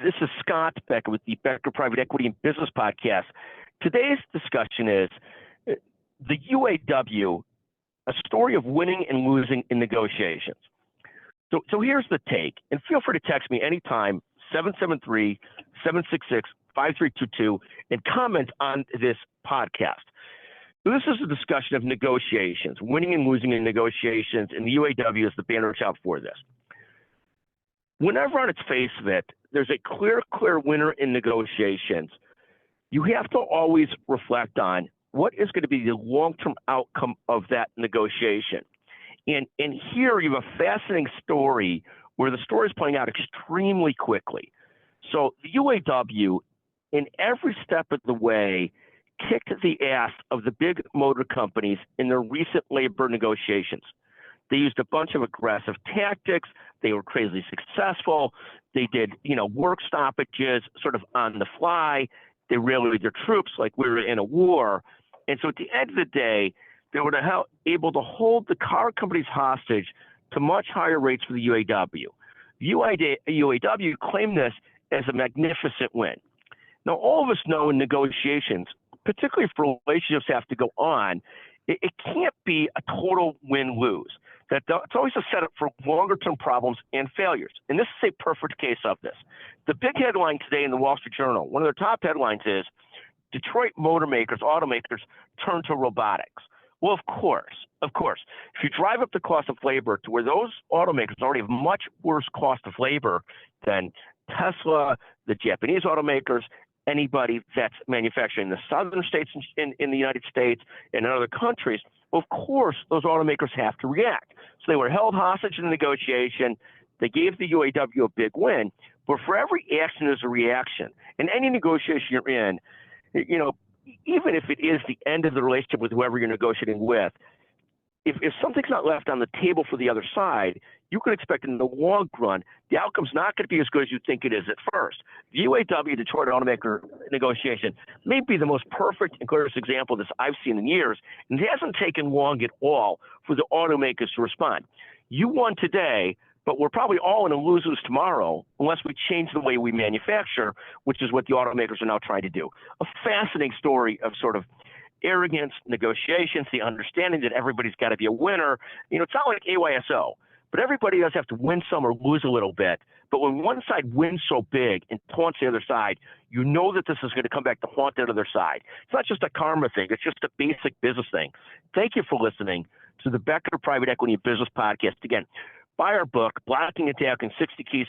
This is Scott Becker with the Becker Private Equity and Business Podcast. Today's discussion is the UAW, a story of winning and losing in negotiations. So here's the take, and feel free to text me anytime, 773-766-5322, and comment on this podcast. So this is a discussion of negotiations, winning and losing in negotiations, and the UAW is the banner child for this. Whenever on its face of it, there's a clear winner in negotiations, you have to always reflect on what is going to be the long-term outcome of that negotiation. And here you have a fascinating story where the story is playing out extremely quickly. So the UAW, in every step of the way, kicked the ass of the big motor companies in their recent labor negotiations. They used a bunch of aggressive tactics. They were crazily successful. They did, work stoppages sort of on the fly. They rallied their troops like we were in a war. And so at the end of the day, they were able to hold the car companies hostage to much higher rates for the UAW. UAW claimed this as a magnificent win. Now, all of us know in negotiations, particularly if relationships have to go on, it can't be a total win-lose. It's always a setup for longer-term problems and failures. And this is a perfect case of this. The big headline today in the Wall Street Journal, one of their top headlines is, Detroit automakers turn to robotics. Well, of course. If you drive up the cost of labor to where those automakers already have much worse cost of labor than Tesla, the Japanese automakers, anybody that's manufacturing in the southern states in the United States and in other countries, of course, those automakers have to react. So they were held hostage in the negotiation. They gave the UAW a big win. But for every action, there's a reaction. In any negotiation you're in, even if it is the end of the relationship with whoever you're negotiating with, if something's not left on the table for the other side, you can expect in the long run, the outcome's not going to be as good as you think it is at first. The UAW Detroit automaker negotiation may be the most perfect and clearest example of this I've seen in years, and it hasn't taken long at all for the automakers to respond. You won today, but we're probably all in a lose-lose tomorrow unless we change the way we manufacture, which is what the automakers are now trying to do. A fascinating story of sort of arrogance, negotiations, the understanding that everybody's got to be a winner. It's not like AYSO, but everybody does have to win some or lose a little bit. But when one side wins so big and taunts the other side, you know that this is going to come back to haunt that other side. It's not just a karma thing. It's just a basic business thing. Thank you for listening to the Becker Private Equity and Business Podcast. Again, buy our book, Blocking and Tackling 60 Keys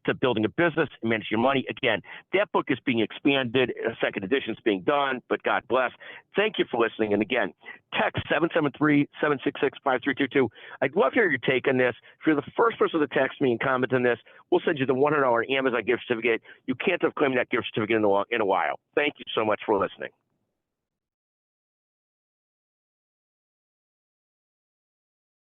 to Building a Business and Manage Your Money. Again, that book is being expanded. A second edition is being done, but God bless. Thank you for listening. And again, text 773-766-5322. I'd love to hear your take on this. If you're the first person to text me and comment on this, we'll send you the $100 Amazon gift certificate. You can't have claimed that gift certificate in a while. Thank you so much for listening.